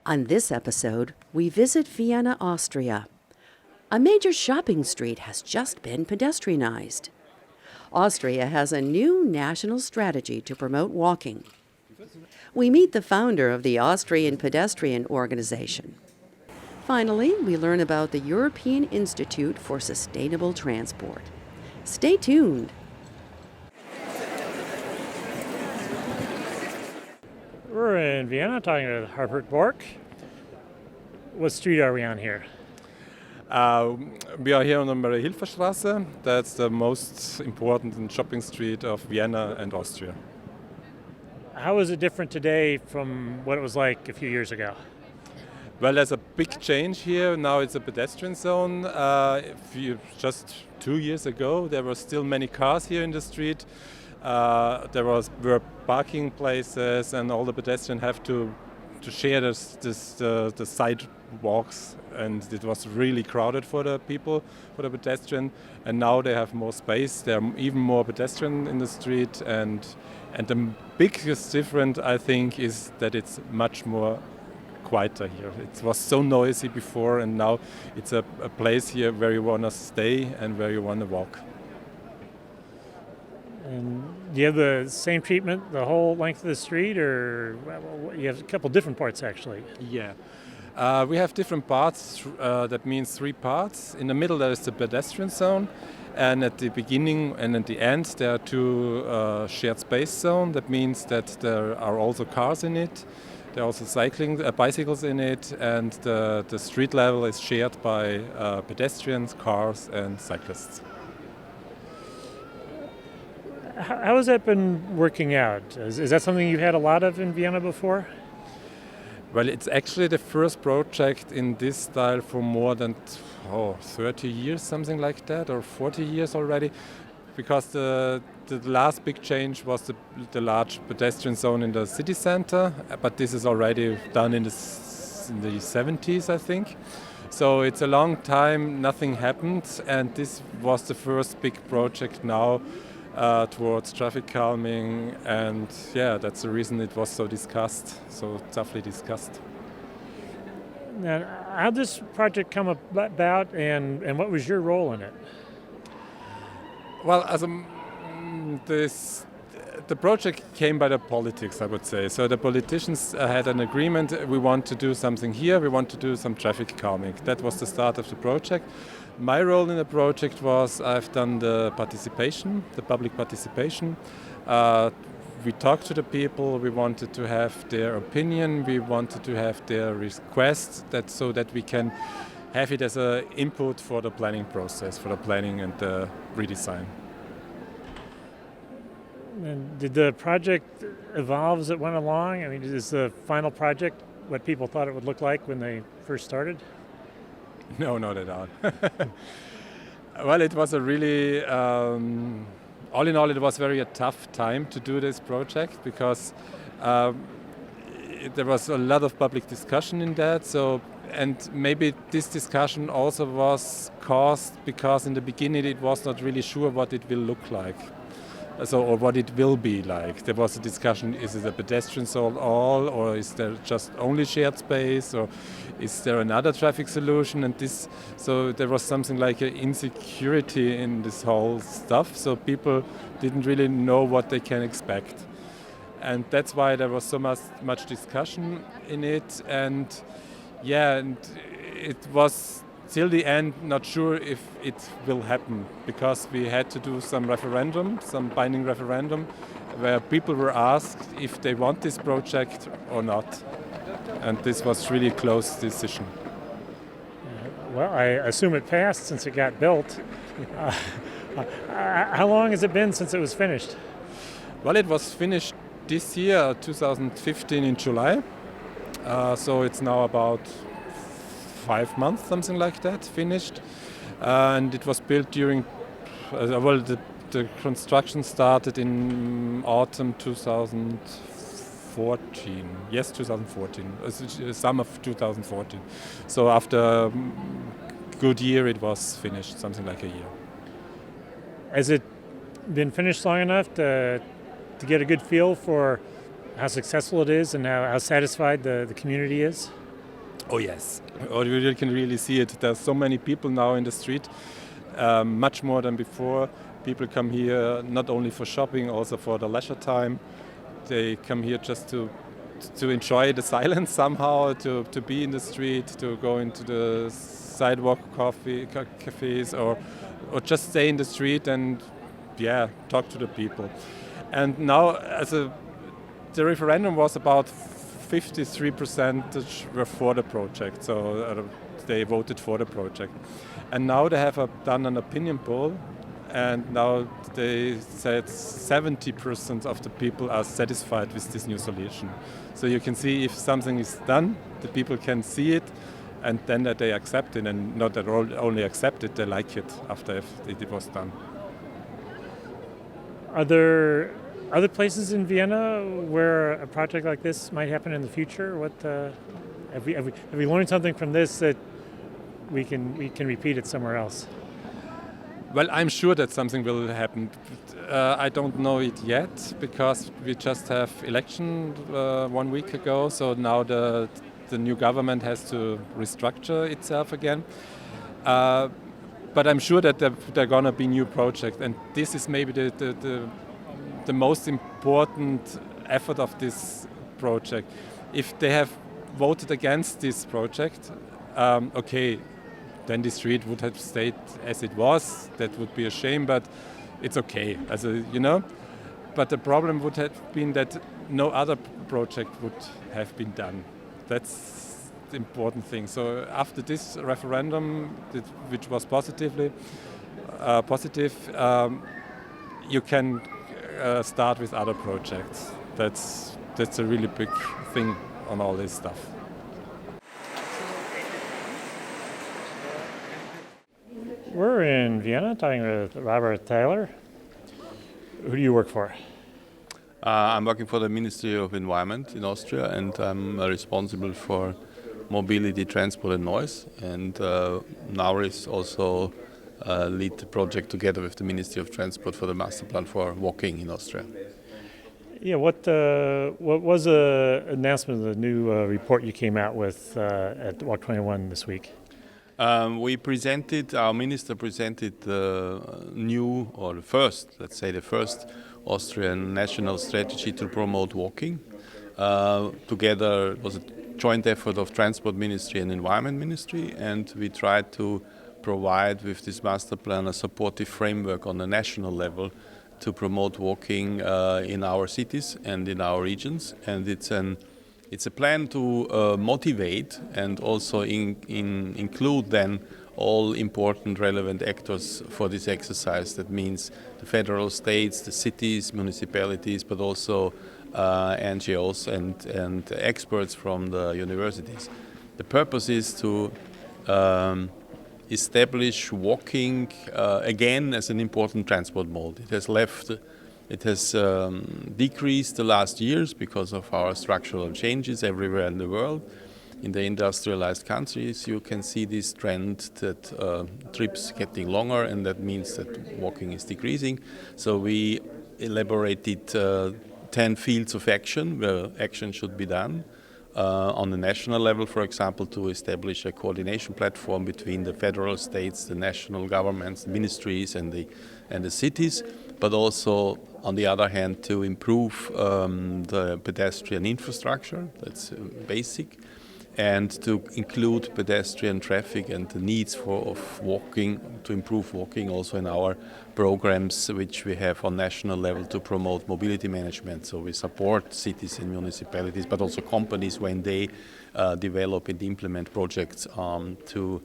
On this episode, we visit Vienna, Austria. A major shopping street has just been pedestrianized. Austria has a new national strategy to promote walking. We meet the founder of the Austrian Pedestrian Organization. Finally, we learn about the European Institute for Sustainable Transport. Stay tuned. We're in Vienna talking to Herbert Bork. What street are we on here? We are here on the Maria-Hilfer-Straße. That's the most important shopping street of Vienna and Austria. How is it different today from what it was like a few years ago? Well, there's a big change here. Now it's a pedestrian zone. Just 2 years ago, there were still many cars here in the street. Were parking places, and all the pedestrians have to share the sidewalks, and it was really crowded for the people, for the pedestrian. And now they have more space. There are even more pedestrians in the street, and the biggest difference, I think, is that it's much more quieter here. It was so noisy before, and now it's a place here where you want to stay and where you want to walk. And do you have the same treatment the whole length of the street, or you have a couple different parts actually? Yeah. We have different parts. That means 3 parts. In the middle there is the pedestrian zone, and at the beginning and at the end there are 2 shared space zones. That means that there are also cars in it. There are also bicycles in it, and the street level is shared by pedestrians, cars and cyclists. How has that been working out? Is that something you've had a lot of in Vienna before? Well, it's actually the first project in this style for more than 30 years, something like that, or 40 years already, because the last big change was the large pedestrian zone in the city center, but this is already done in the 70s, I think. So it's a long time, nothing happened, and this was the first big project now towards traffic calming, and that's the reason it was so toughly discussed. Now, how did this project come about, and what was your role in it? Well, the project came by the politics, I would say. So the politicians had an agreement, we want to do something here, we want to do some traffic calming. That was the start of the project. My role in the project was I've done the participation, the public participation. We talked to the people, we wanted to have their opinion, we wanted to have their requests, so that we can have it as an input for the planning process, for the planning and the redesign. And did the project evolve as it went along? I mean, is the final project what people thought it would look like when they first started? No, not at all. Well, it was a really, all in all, it was a tough time to do this project, because there was a lot of public discussion in that. And maybe this discussion also was caused because in the beginning it was not really sure what it will look like. Or what it will be like. There was a discussion, is it a pedestrian zone all, or is there just only shared space, or is there another traffic solution? And so there was something like an insecurity in this whole stuff, so people didn't really know what they can expect. And that's why there was so much discussion in it, and it was till the end not sure if it will happen, because we had to do some binding referendum, where people were asked if they want this project or not. And this was really a close decision. Well, I assume it passed since it got built. How long has it been since it was finished? Well, it was finished this year, 2015 in July. So it's now about 5 months, something like that, finished. And it was built during, the construction started in autumn 2014. Yes, 2014, summer of 2014. So after a good year, it was finished, something like a year. Has it been finished long enough to get a good feel for how successful it is and how satisfied the community is? Oh yes, or you can really see it. There's so many people now in the street, much more than before. People come here not only for shopping, also for the leisure time. They come here just to enjoy the silence somehow, to be in the street, to go into the sidewalk cafes, or just stay in the street and talk to the people. And now, the referendum was about 53% were for the project, so they voted for the project. And now they have done an opinion poll, and now they said 70% of the people are satisfied with this new solution. So you can see if something is done, the people can see it, and then that they accept it, and not that only accept it, they like it after it was done. Are there other places in Vienna where a project like this might happen in the future? What have we learned something from this that we can repeat it somewhere else? Well, I'm sure that something will happen. I don't know it yet because we just have election 1 week ago. So now the new government has to restructure itself again. But I'm sure that there are going to be new projects, and this is maybe the most important effort of this project. If they have voted against this project, then the street would have stayed as it was. That would be a shame, but it's okay. But the problem would have been that no other project would have been done. That's the important thing. So after this referendum, which was positive, you can start with other projects. That's a really big thing on all this stuff. We're in Vienna talking with Robert Tyler. Who do you work for? I'm working for the Ministry of Environment in Austria, and I'm responsible for mobility, transport and noise. And now is also lead the project together with the Ministry of Transport for the master plan for walking in Austria. Yeah, what was the announcement of the new report you came out with at Walk 21 this week? Our minister presented the new, or the first Austrian national strategy to promote walking. Together, it was a joint effort of Transport Ministry and Environment Ministry, and we tried to provide with this master plan a supportive framework on a national level to promote walking in our cities and in our regions. And it's a plan to motivate and also include then all important relevant actors for this exercise. That means the federal states, the cities, municipalities, but also NGOs and experts from the universities. The purpose is to establish walking again as an important transport mode. It has decreased the last years because of our structural changes everywhere in the world. In the industrialized countries, you can see this trend that trips getting longer, and that means that walking is decreasing. So we elaborated 10 fields of action where action should be done. On the national level, for example, to establish a coordination platform between the federal states, the national governments, ministries and the cities, but also, on the other hand, to improve the pedestrian infrastructure, that's basic, and to include pedestrian traffic and the needs of walking, to improve walking also in our programs which we have on national level to promote mobility management. So we support cities and municipalities, but also companies when they develop and implement projects to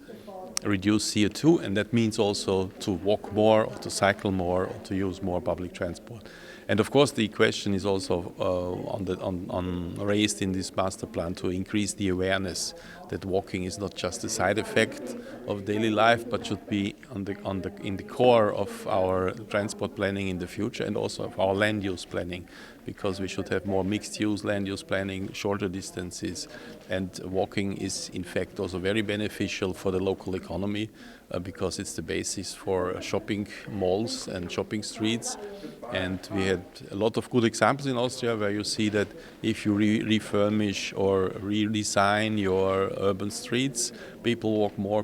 reduce CO2, and that means also to walk more or to cycle more or to use more public transport. And of course the question is also raised in this master plan to increase the awareness that walking is not just a side effect of daily life, but should be in the core of our transport planning in the future and also of our land use planning. because we should have more mixed use, land use planning, shorter distances, and walking is in fact also very beneficial for the local economy because it's the basis for shopping malls and shopping streets. And we had a lot of good examples in Austria where you see that if you refurbish or redesign your urban streets, people walk more,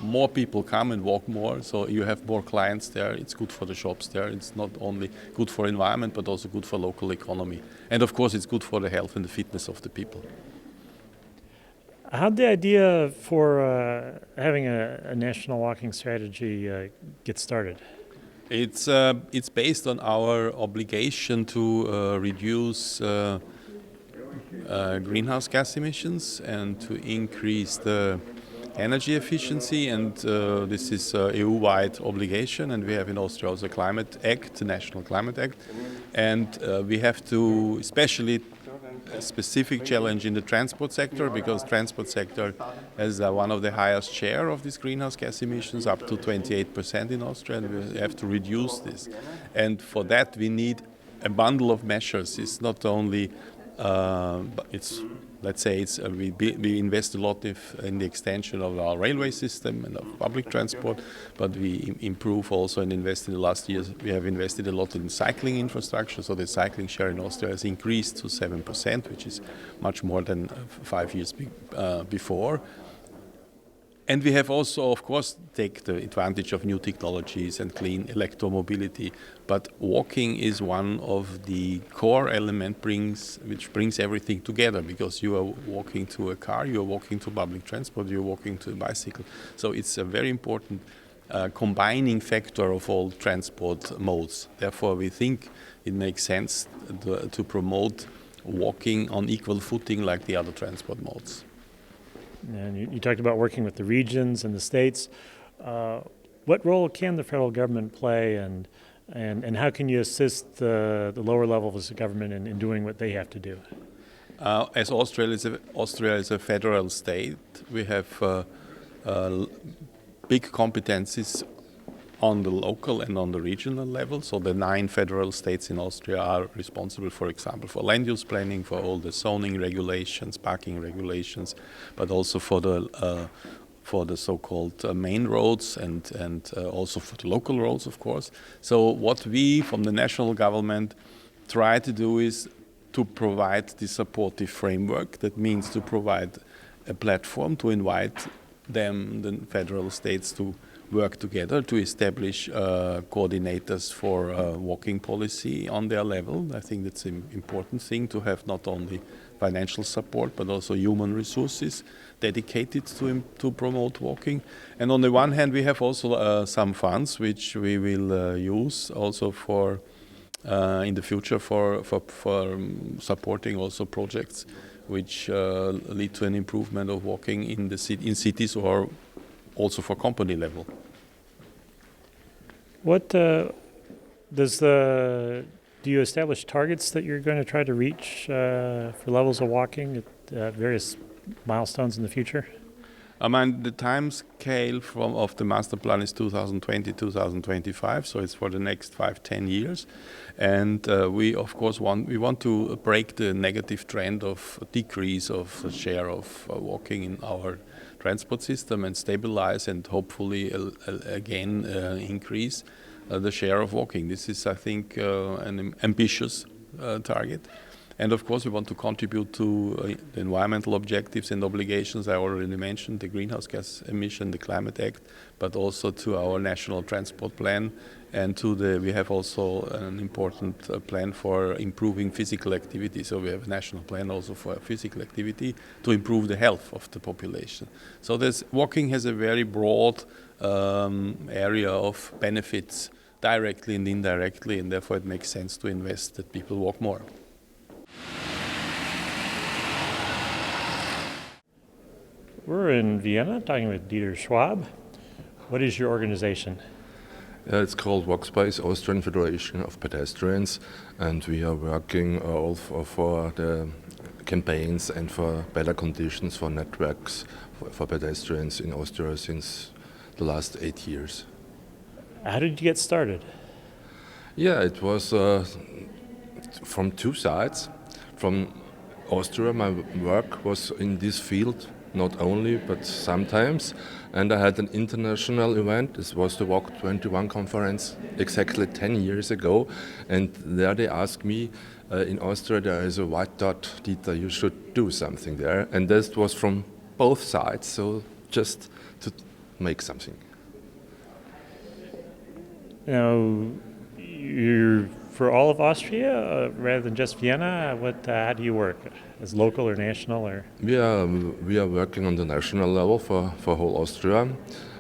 more people come and walk more, so you have more clients there. It's good for the shops there. It's not only good for environment, but also good for local economy. And of course, it's good for the health and the fitness of the people. How'd the idea for having a national walking strategy get started? It's based on our obligation to reduce greenhouse gas emissions and to increase the energy efficiency, and this is an EU-wide obligation, and we have in Austria also a Climate Act, the National Climate Act, and we have to, especially a specific challenge in the transport sector, because transport sector has one of the highest share of these greenhouse gas emissions, up to 28% in Austria, and we have to reduce this. And for that we need a bundle of measures. It's not only, we invest a lot in the extension of our railway system and of public transport, but we improve also and invest in the last years. We have invested a lot in cycling infrastructure, so the cycling share in Austria has increased to 7%, which is much more than 5 years before. And we have also, of course, take the advantage of new technologies and clean electromobility. But walking is one of the core elements which brings everything together, because you are walking to a car, you are walking to public transport, you are walking to a bicycle. So it's a very important combining factor of all transport modes. Therefore, we think it makes sense to promote walking on equal footing like the other transport modes. And you talked about working with the regions and the states. What role can the federal government play, and how can you assist the lower levels of government in doing what they have to do? As Austria is a federal state, we have big competencies on the local and on the regional level. So the 9 federal states in Austria are responsible, for example, for land use planning, for all the zoning regulations, parking regulations, but also for the so-called main roads and also for the local roads, of course. So what we from the national government try to do is to provide the supportive framework. That means to provide a platform to invite them, the federal states, to work together to establish coordinators for walking policy on their level. I think that's an important thing, to have not only financial support but also human resources dedicated to promote walking. And on the one hand, we have also some funds which we will use also for in the future for supporting also projects which lead to an improvement of walking in cities or also for company level. What do you establish targets that you're going to try to reach for levels of walking at various milestones in the future? I mean, the time scale of the master plan is 2020-2025, so it's for the next 5-10 years. And we, of course, want to break the negative trend of decrease of the share of walking in our transport system and stabilize and hopefully again increase the share of walking. This is, I think, an ambitious target. And of course, we want to contribute to the environmental objectives and obligations. I already mentioned the greenhouse gas emission, the Climate Act, but also to our national transport plan. And we have also an important plan for improving physical activity. So we have a national plan also for physical activity to improve the health of the population. So walking has a very broad area of benefits, directly and indirectly, and therefore it makes sense to invest that people walk more. We're in Vienna talking with Dieter Schwab. What is your organization? It's called Walkspace, Austrian Federation of Pedestrians, and we are working all for the campaigns and for better conditions for networks for pedestrians in Austria since the last 8 years. How did you get started? Yeah, it was from two sides. From Austria, my work was in this field, not only, but sometimes. And I had an international event. This was the Walk 21 conference exactly 10 years ago. And there they asked me, in Austria there is a white dot, Dieter, you should do something there. And this was from both sides, so just to make something. Now, you're for all of Austria rather than just Vienna. How do you work? As local or national or? We are working on the national level for whole Austria,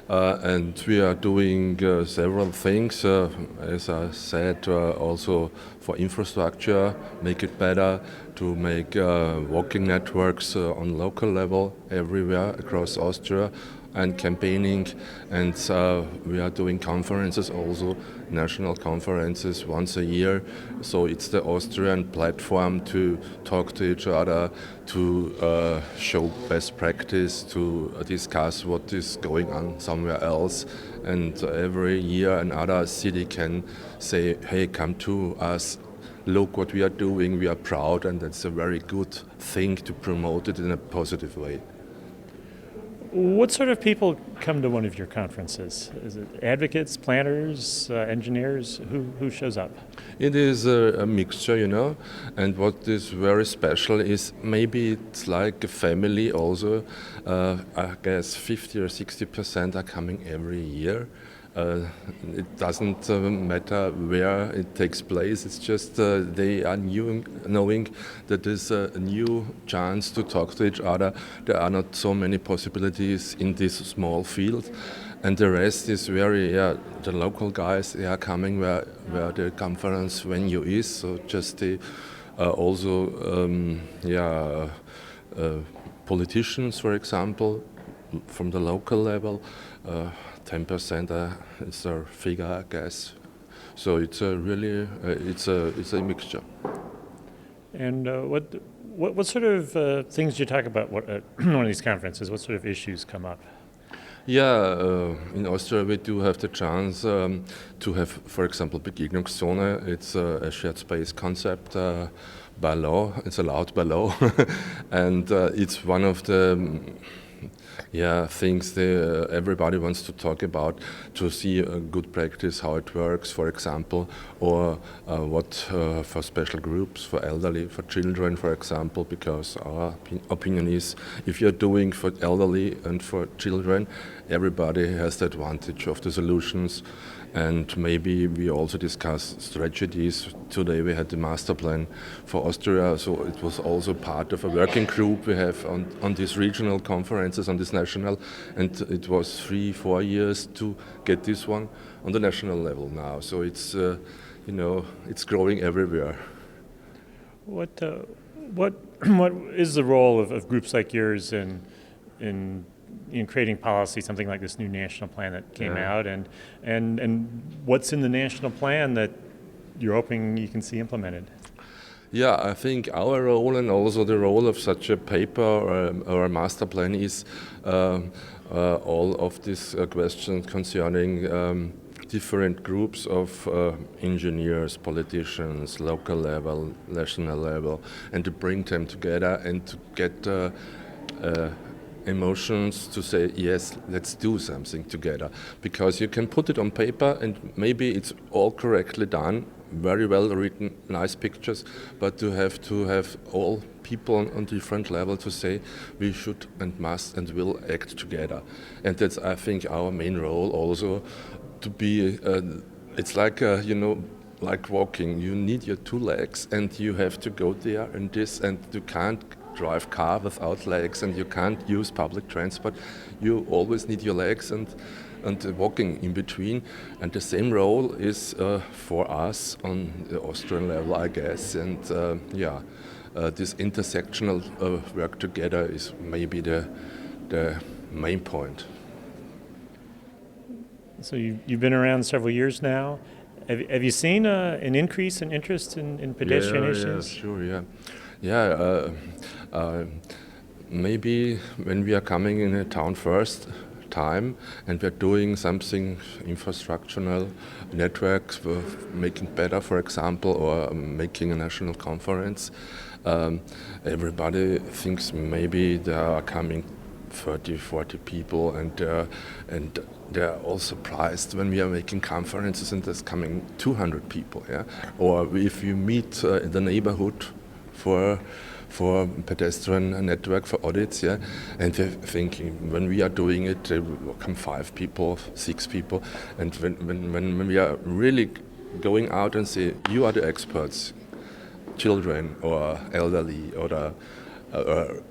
and we are doing several things. As I said, also for infrastructure, make it better, to make walking networks on local level everywhere across Austria, and campaigning, and we are doing conferences also, national conferences once a year. So it's the Austrian platform to talk to each other, to show best practice, to discuss what is going on somewhere else. And every year another city can say, hey, come to us, look what we are doing, we are proud, and that's a very good thing to promote it in a positive way. What sort of people come to one of your conferences? Is it advocates, planners, engineers? Who shows up? It is a mixture, and what is very special is maybe it's like a family also. I guess 50 or 60% are coming every year. It doesn't matter where it takes place, it's just they are knowing that there's a new chance to talk to each other. There are not so many possibilities in this small field, and the rest is the local guys, they are coming where the conference venue is, so just the politicians, for example, from the local level. 10% is our figure, I guess. So it's really it's a mixture. And what sort of things do you talk about at one of these conferences? What sort of issues come up? Yeah, in Austria we do have the chance to have, for example, Begegnungszone. It's a shared space concept by law. It's allowed by law, and it's one of the things that everybody wants to talk about, to see a good practice, how it works, for example, or what for special groups, for elderly, for children, for example, because our opinion is if you're doing for elderly and for children, everybody has the advantage of the solutions. And maybe we also discuss strategies. Today we had the master plan for Austria, so it was also part of a working group we have on these regional conferences, on this national, and it was 3-4 years to get this one on the national level now. So it's it's growing everywhere. What is the role of groups like yours in creating policy, something like this new national plan that came out, and what's in the national plan that you're hoping you can see implemented? Yeah, I think our role and also the role of such a paper or a master plan is all of these questions concerning different groups of engineers, politicians, local level, national level, and to bring them together and to get emotions to say, yes, let's do something together. Because you can put it on paper and maybe it's all correctly done, very well written, nice pictures, but to have all people on different level to say we should and must and will act together. And that's, I think, our main role also, to be, it's like, like walking. You need your two legs and you have to go there and this, and you can't drive car without legs, and you can't use public transport. You always need your legs and walking in between. And the same role is for us on the Austrian level, I guess. And this intersectional work together is maybe the main point. So you've been around several years now. Have you seen an increase in interest in pedestrian issues? Yeah, sure, yeah. Maybe when we are coming in a town first, time, and we're doing something infrastructural, networks, we're making better, for example, or making a national conference. Everybody thinks maybe there are coming 30, 40 people, and they're all surprised when we are making conferences and there's coming 200 people. Yeah? Or if you meet in the neighborhood for pedestrian network for audits, yeah, and they're thinking when we are doing it, there will come 5 people, 6 people, and when we are really going out and say, you are the experts, children or elderly or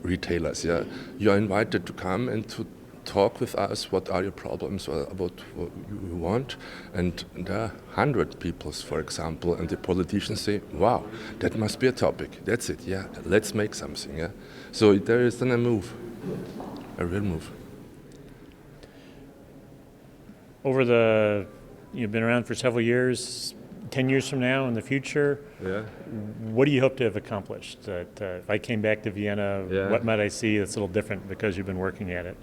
retailers, yeah, you are invited to come and to talk with us. What are your problems? What you want? And there are 100 people, for example, and the politicians say, "Wow, that must be a topic. That's it. Yeah, let's make something." Yeah, so there is then a move, a real move. You've been around for several years. 10 years from now, in the future, Yeah. what do you hope to have accomplished? That if I came back to Vienna, Yeah. what might I see that's a little different because you've been working at it?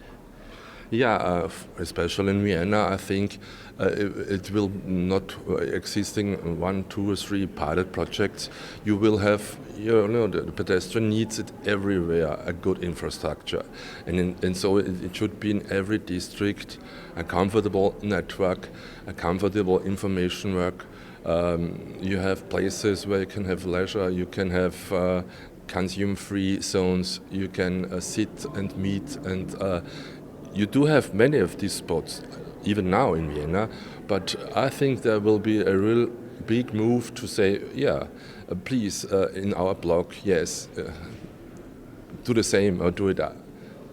Yeah, especially in Vienna, I think it will not existing 1, 2, or 3 pilot projects. You will have, the pedestrian needs it everywhere, a good infrastructure, and so it should be in every district a comfortable network, a comfortable information work. You have places where you can have leisure, you can have consume-free zones, you can sit and meet, and you do have many of these spots, even now in Vienna, but I think there will be a real big move to say, please, in our block, yes, do the same or do it,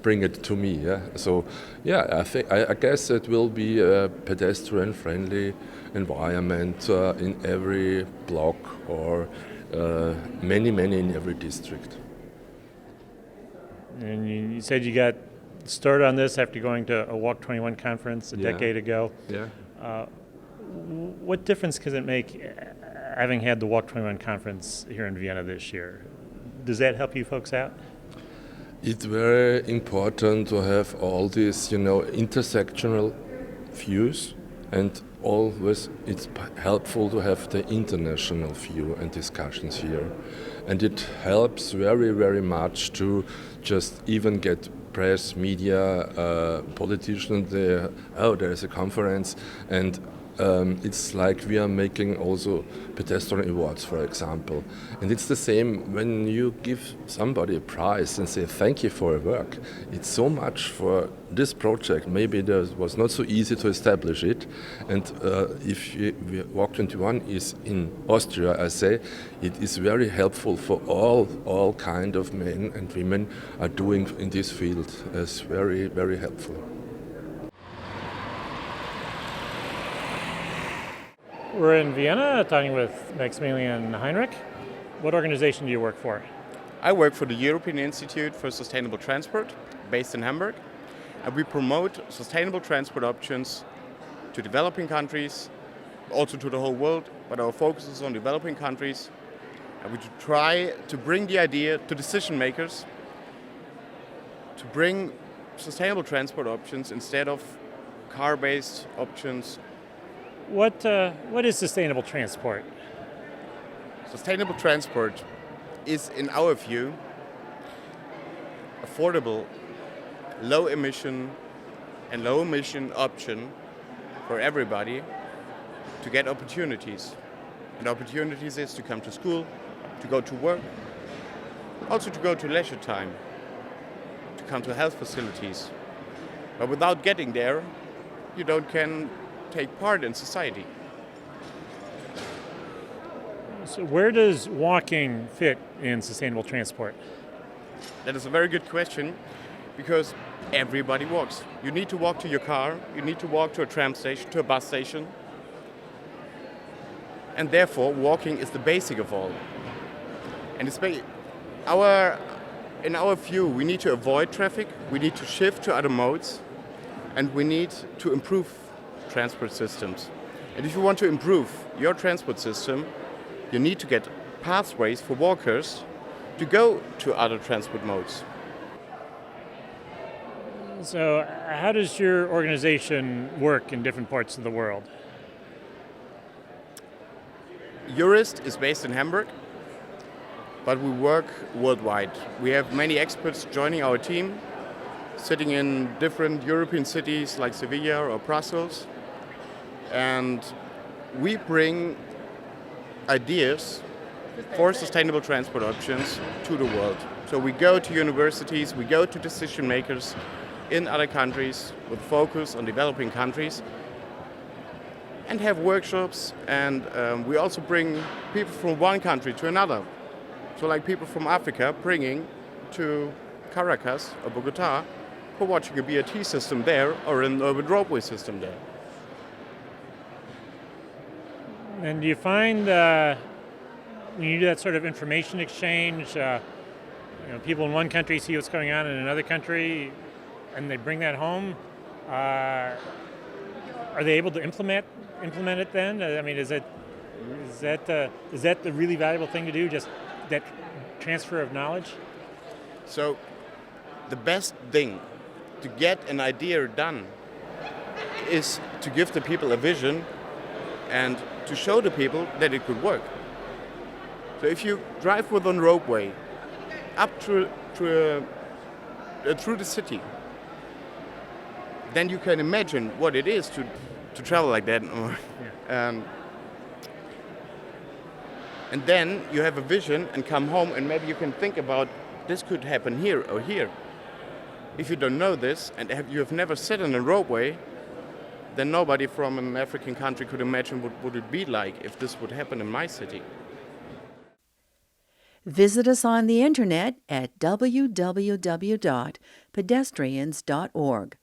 bring it to me. Yeah. So, I guess it will be a pedestrian-friendly environment in every block or many in every district. And you said you got started on this after going to a Walk 21 conference a decade ago. Yeah. What difference can it make having had the Walk 21 conference here in Vienna this year? Does that help you folks out? It's very important to have all these, intersectional views, and always it's helpful to have the international view and discussions here. And it helps very much to just even get press, media, politicians there. Oh, there is a conference, and it's like we are making also pedestrian awards, for example. And it's the same when you give somebody a prize and say thank you for your work. It's so much for this project. Maybe it was not so easy to establish it. And if Walk 21 is in Austria, I say, it is very helpful for all kind of men and women are doing in this field. It's very helpful. We're in Vienna talking with Maximilian Heinrich. What organization do you work for? I work for the European Institute for Sustainable Transport, based in Hamburg, and we promote sustainable transport options to developing countries, also to the whole world, but our focus is on developing countries, and we try to bring the idea to decision makers to bring sustainable transport options instead of car-based options. What is sustainable transport? Sustainable transport is, in our view, affordable, low emission option for everybody to get opportunities. And opportunities is to come to school, to go to work, also to go to leisure time, to come to health facilities. But without getting there, you can take part in society. So where does walking fit in sustainable transport? That is a very good question, because everybody walks. You need to walk to your car, you need to walk to a tram station, to a bus station, and therefore walking is the basic of all. And in our view, we need to avoid traffic, we need to shift to other modes, and we need to improve transport systems. And if you want to improve your transport system, you need to get pathways for walkers to go to other transport modes. So, how does your organization work in different parts of the world? Jurist is based in Hamburg, but we work worldwide. We have many experts joining our team, sitting in different European cities like Sevilla or Brussels, and we bring ideas for sustainable transport options to the world. So we go to universities, we go to decision makers in other countries with focus on developing countries and have workshops, and we also bring people from one country to another. So like people from Africa bringing to Caracas or Bogota for watching a BRT system there or an urban roadway system there. And do you find when you do that sort of information exchange, people in one country see what's going on in another country, and they bring that home? Are they able to implement it then? I mean, is that the really valuable thing to do? Just that transfer of knowledge? So, the best thing to get an idea done is to give the people a vision and to show the people that it could work. So if you drive with one roadway up through the city, then you can imagine what it is to travel like that. And then you have a vision and come home, and maybe you can think about this could happen here or here. If you don't know this and you have never sat on a roadway, then nobody from an African country could imagine what would it be like if this would happen in my city. Visit us on the internet at www.pedestrians.org.